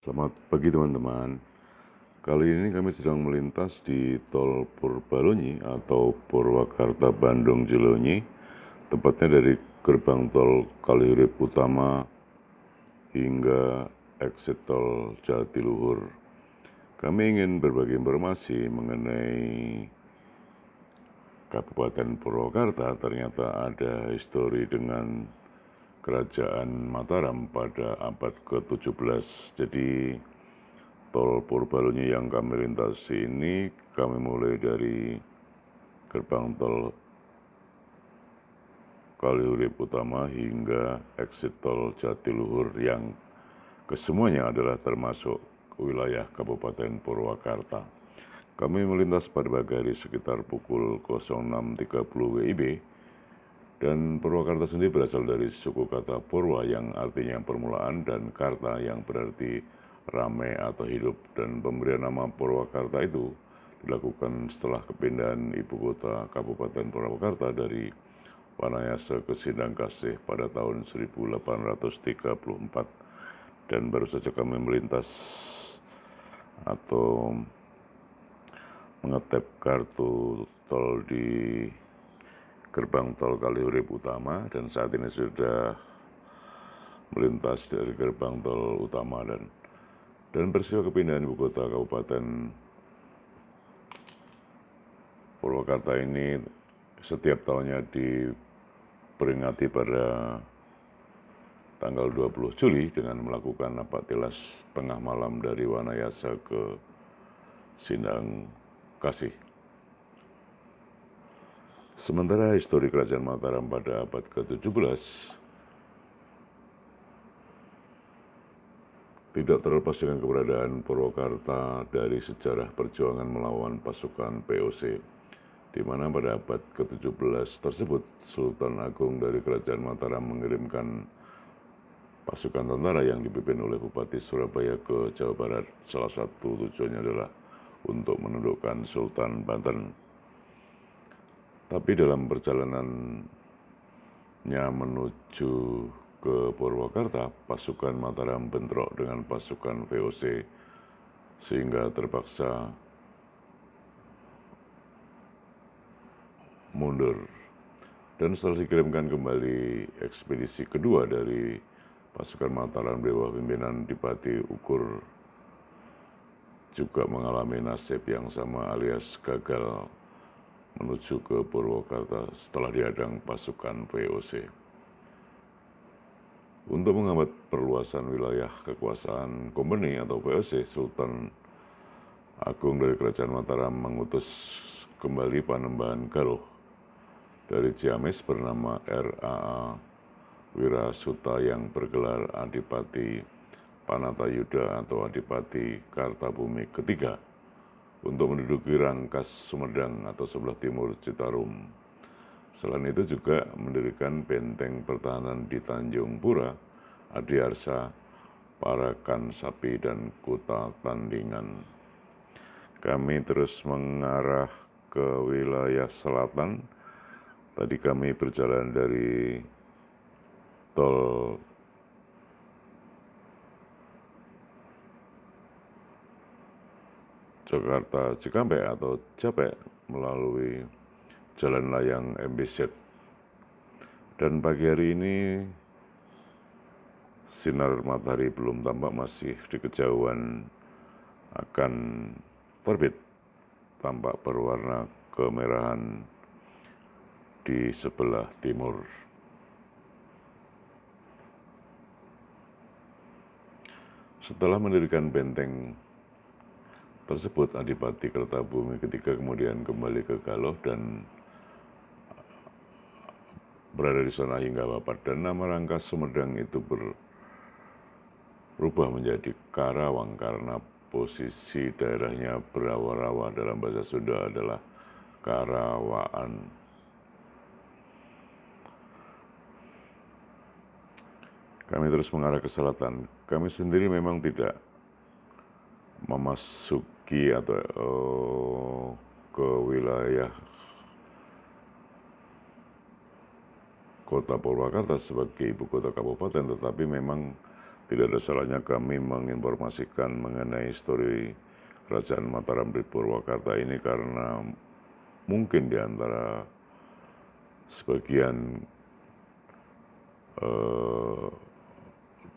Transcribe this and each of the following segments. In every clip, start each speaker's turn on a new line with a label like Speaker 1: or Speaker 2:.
Speaker 1: Selamat pagi teman-teman. Kali ini kami sedang melintas di Tol Purbalunyi atau Purwakarta Bandung Cilunyi, tepatnya dari gerbang tol Kaliurip Utama hingga exit tol Jatiluhur. Kami ingin berbagi informasi mengenai Kabupaten Purwakarta. Ternyata ada histori dengan Kerajaan Mataram pada abad ke-17. Jadi Tol Purbalunyi yang kami lintasi ini kami mulai dari gerbang tol Kaliurip Utama hingga exit tol Jatiluhur yang kesemuanya adalah termasuk wilayah Kabupaten Purwakarta. Kami melintas pada pagi hari sekitar pukul 06.30 WIB dan Purwakarta sendiri berasal dari suku kata Purwa yang artinya permulaan dan Karta yang berarti ramai atau hidup, dan pemberian nama Purwakarta itu dilakukan setelah kepindahan ibu kota Kabupaten Purwakarta dari Wanayasa ke Sindangkasih pada tahun 1834. Dan baru saja kami melintas atau mengetap kartu tol di gerbang tol Kaliurip Utama, dan saat ini sudah melintas dari gerbang tol utama dan peristiwa kepindahan ibu kota Kabupaten Purwakarta ini setiap tahunnya diperingati pada tanggal 20 Juli dengan melakukan napak tilas tengah malam dari Wanayasa ke Sindangkasih. Sementara histori Kerajaan Mataram pada abad ke-17 tidak terlepas dengan keberadaan Purwakarta dari sejarah perjuangan melawan pasukan POC, di mana pada abad ke-17 tersebut Sultan Agung dari Kerajaan Mataram mengirimkan pasukan tentara yang dipimpin oleh Bupati Surabaya ke Jawa Barat. Salah satu tujuannya adalah untuk menundukkan Sultan Banten. Tapi dalam perjalanannya menuju ke Purwakarta, pasukan Mataram bentrok dengan pasukan VOC sehingga terpaksa mundur. Dan setelah dikirimkan kembali ekspedisi kedua dari pasukan Mataram di bawah pimpinan Dipati Ukur juga mengalami nasib yang sama alias gagal menuju ke Purwakarta setelah dihadang pasukan VOC. Untuk menghambat perluasan wilayah kekuasaan kompeni atau VOC, Sultan Agung dari Kerajaan Mataram mengutus kembali Panembahan Galuh dari Ciamis bernama R.A.A. Wirasuta yang bergelar Adipati Panatayuda atau Adipati Kartabumi ketiga untuk menduduki Rangkas Sumedang atau sebelah timur Citarum. Selain itu juga mendirikan benteng pertahanan di Tanjung Pura, Adiarsa, Parakan Sapi, dan Kuta Tandingan. Kami terus mengarah ke wilayah selatan. Tadi kami berjalan dari tol Jakarta Cikampek atau Japek melalui Jalan Layang MBZ. Dan pagi hari ini sinar matahari belum tampak, masih di kejauhan akan terbit, tampak berwarna kemerahan di sebelah timur. Setelah mendirikan benteng tersebut, Adipati Kertabumi ketiga kemudian kembali ke Galuh dan berada di sana hingga wafat, dan nama Rangkas Sumedang itu berubah menjadi Karawang karena posisi daerahnya berawa-rawa, dalam bahasa Sunda adalah Karawaan. Kami terus mengarah ke selatan. Kami sendiri memang tidak memasuki atau ke wilayah kota Purwakarta sebagai ibu kota kabupaten, tetapi memang Tidak ada salahnya kami menginformasikan mengenai histori Kerajaan Mataram di Purwakarta ini karena mungkin di antara sebagian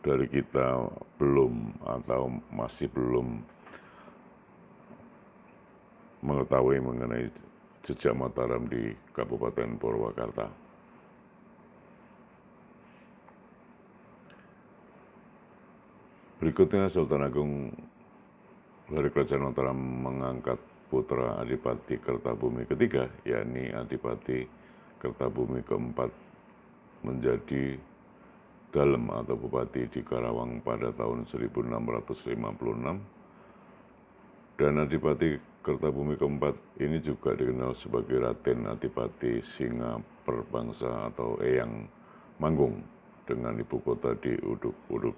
Speaker 1: dari kita belum atau masih belum mengetahui mengenai jejak Mataram di Kabupaten Purwakarta. Berikutnya Sultan Agung dari Kerajaan Mataram mengangkat putra Adipati Kertabumi ketiga, yakni Adipati Kertabumi keempat, menjadi Dalem atau Bupati di Karawang pada tahun 1656. Dan Adipati Kertabumi keempat ini juga dikenal sebagai Raden Adipati Singa Perbangsa atau Eyang Manggung dengan ibu kota di Uduk-Uduk.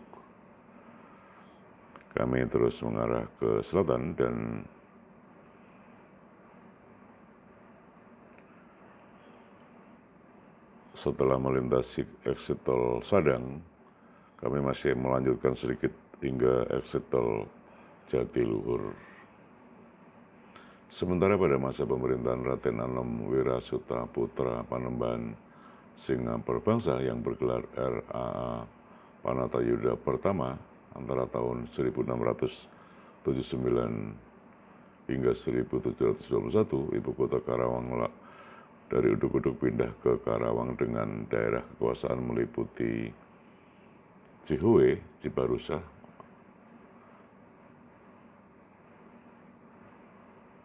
Speaker 1: Kami terus mengarah ke selatan dan setelah melintasi exit tol Sadang, kami masih melanjutkan sedikit hingga exit tol Jatiluhur. Sementara pada masa pemerintahan Raden Anom Wirasuta Putra Panembahan Singa Perbangsa yang bergelar RAA Panatayuda Pertama antara tahun 1679 hingga 1721, ibu kota Karawang dari Uduk-Uduk pindah ke Karawang dengan daerah kekuasaan meliputi Cihuwe, Cibarusah,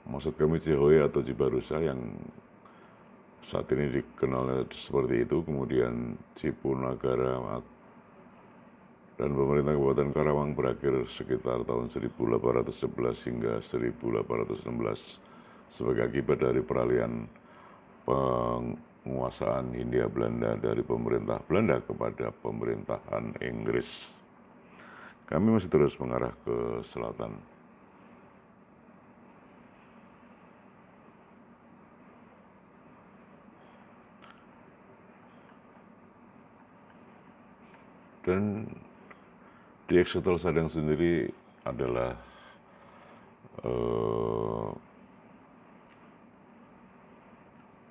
Speaker 1: maksud kami Cihuwe atau Cibarusah yang saat ini dikenal seperti itu, kemudian Cipunagara, dan pemerintah Kabupaten Karawang berakhir sekitar tahun 1811 hingga 1816 sebagai akibat dari peralihan penguasaan Hindia Belanda dari pemerintah Belanda kepada pemerintahan Inggris. Kami masih terus mengarah ke selatan. Dan di exit tol Sadang sendiri adalah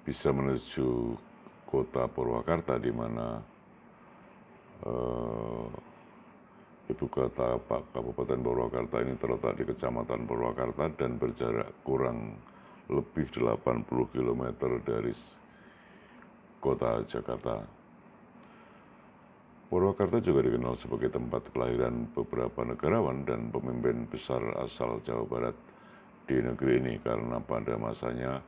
Speaker 1: bisa menuju kota Purwakarta, di mana ibu kota Kabupaten Purwakarta ini terletak di Kecamatan Purwakarta dan berjarak kurang lebih 80 km dari kota Jakarta. Purwakarta juga dikenal sebagai tempat kelahiran beberapa negarawan dan pemimpin besar asal Jawa Barat di negeri ini, karena pada masanya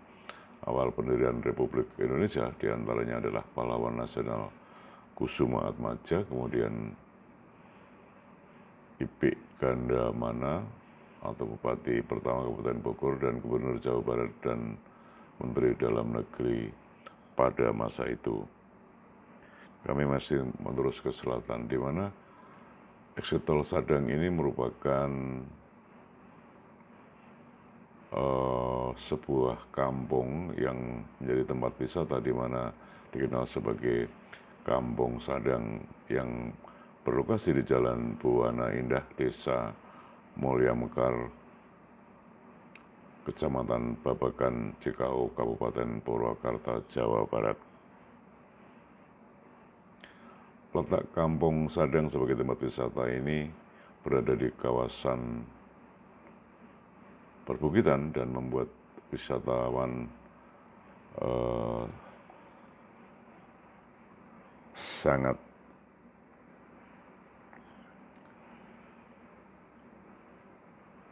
Speaker 1: awal pendirian Republik Indonesia diantaranya adalah pahlawan nasional Kusuma Atmaja, kemudian Ipik Gandamana atau Bupati pertama Kabupaten Bogor dan Gubernur Jawa Barat dan Menteri Dalam Negeri pada masa itu. Kami masih menerus ke selatan, di mana exit tol Sadang ini merupakan sebuah kampung yang menjadi tempat wisata, di mana dikenal sebagai Kampung Sadang, yang berlokasi di Jalan Buwana Indah, Desa Mulya Mekar, Kecamatan Babakan, Cikau, Kabupaten Purwakarta, Jawa Barat. Letak Kampung Sadang sebagai tempat wisata ini berada di kawasan perbukitan dan membuat wisatawan sangat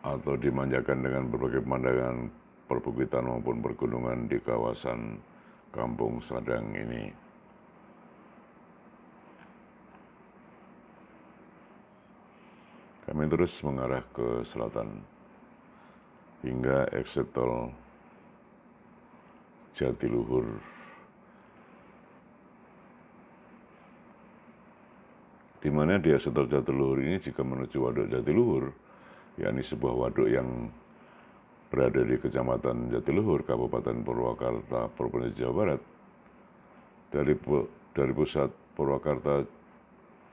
Speaker 1: atau dimanjakan dengan berbagai pemandangan perbukitan maupun pergunungan di kawasan Kampung Sadang ini. Kami terus mengarah ke selatan hingga exit tol Jatiluhur. Di mana di exit tol Jatiluhur ini jika menuju Waduk Jatiluhur, yakni sebuah waduk yang berada di Kecamatan Jatiluhur, Kabupaten Purwakarta, Provinsi Jawa Barat, dari pusat Purwakarta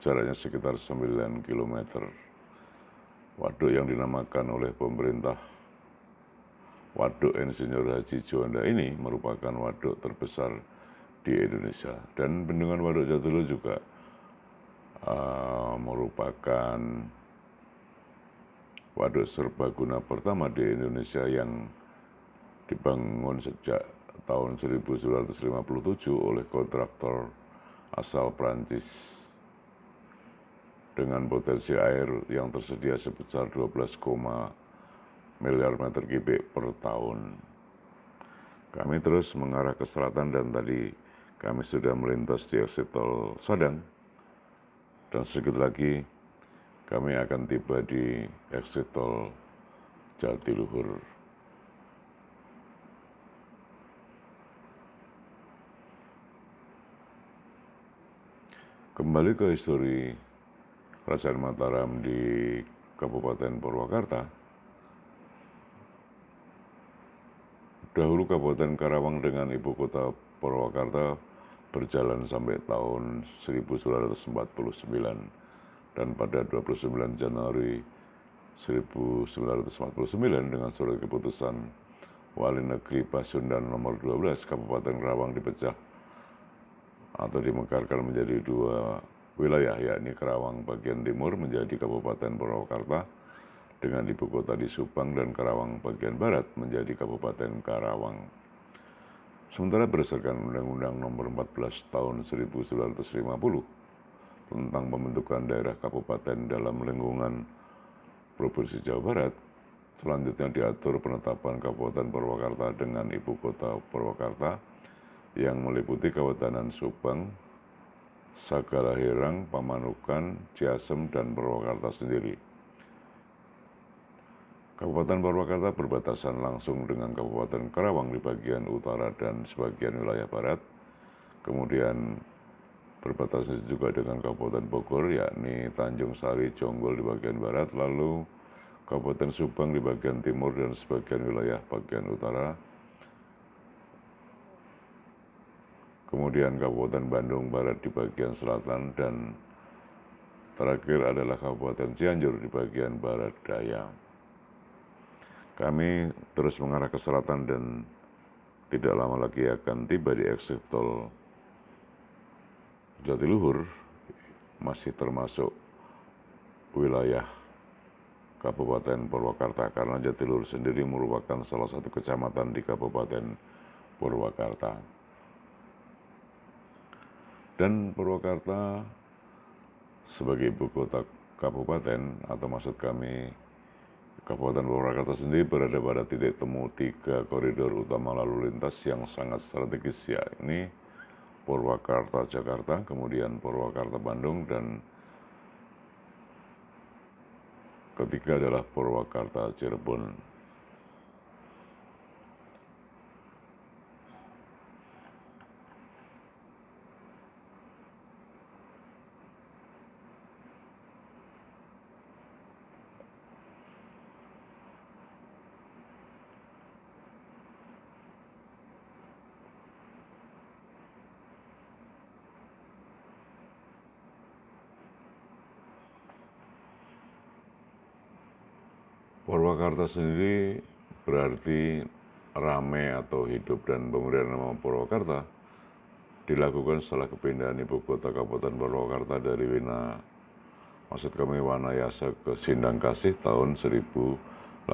Speaker 1: jaraknya sekitar 9 km. Waduk yang dinamakan oleh pemerintah Waduk Insinyur Haji Juanda ini merupakan waduk terbesar di Indonesia. Dan bendungan Waduk Jatiluhur juga merupakan waduk serbaguna pertama di Indonesia yang dibangun sejak tahun 1957 oleh kontraktor asal Prancis dengan potensi air yang tersedia sebesar 12, miliar meter kubik per tahun. Kami terus mengarah ke selatan dan tadi kami sudah melintas di exit tol Sadang dan sedikit lagi kami akan tiba di exit tol Jatiluhur. Kembali ke histori Kerajaan Mataram di Kabupaten Purwakarta. Dahulu Kabupaten Karawang dengan ibu kota Purwakarta berjalan sampai tahun 1949 dan pada 29 Januari 1949 dengan surat keputusan Wali Negeri Pasundan nomor 12 Kabupaten Karawang dipecah atau dimekarkan menjadi dua wilayah, yakni Karawang bagian timur menjadi Kabupaten Purwakarta dengan ibu kota di Subang dan Karawang bagian barat menjadi Kabupaten Karawang. Sementara berdasarkan Undang-Undang Nomor 14 Tahun 1950 tentang pembentukan daerah kabupaten dalam lingkungan Provinsi Jawa Barat, selanjutnya diatur penetapan Kabupaten Purwakarta dengan ibu kota Purwakarta yang meliputi Kabupaten Subang, Sagala-Herang, Pamanukan, Ciasem, dan Purwakarta sendiri. Kabupaten Purwakarta berbatasan langsung dengan Kabupaten Karawang di bagian utara dan sebagian wilayah barat. Kemudian berbatasan juga dengan Kabupaten Bogor, yakni Tanjung Sari, Jonggol di bagian barat, lalu Kabupaten Subang di bagian timur dan sebagian wilayah bagian utara. Kemudian Kabupaten Bandung Barat di bagian selatan dan terakhir adalah Kabupaten Cianjur di bagian barat daya. Kami terus mengarah ke selatan dan tidak lama lagi akan tiba di exit tol Jatiluhur, masih termasuk wilayah Kabupaten Purwakarta karena Jatiluhur sendiri merupakan salah satu kecamatan di Kabupaten Purwakarta. Dan Purwakarta sebagai ibu kota kabupaten, atau maksud kami Kabupaten Purwakarta sendiri berada pada titik temu 3 koridor utama lalu lintas yang sangat strategis, yakni Purwakarta Jakarta, kemudian Purwakarta Bandung, dan ketiga adalah Purwakarta Cirebon. Purwakarta sendiri berarti ramai atau hidup, dan pemberian nama Purwakarta dilakukan setelah kepindahan ibu kota Kabupaten Purwakarta dari Wanayasa ke Sindangkasih tahun 1834.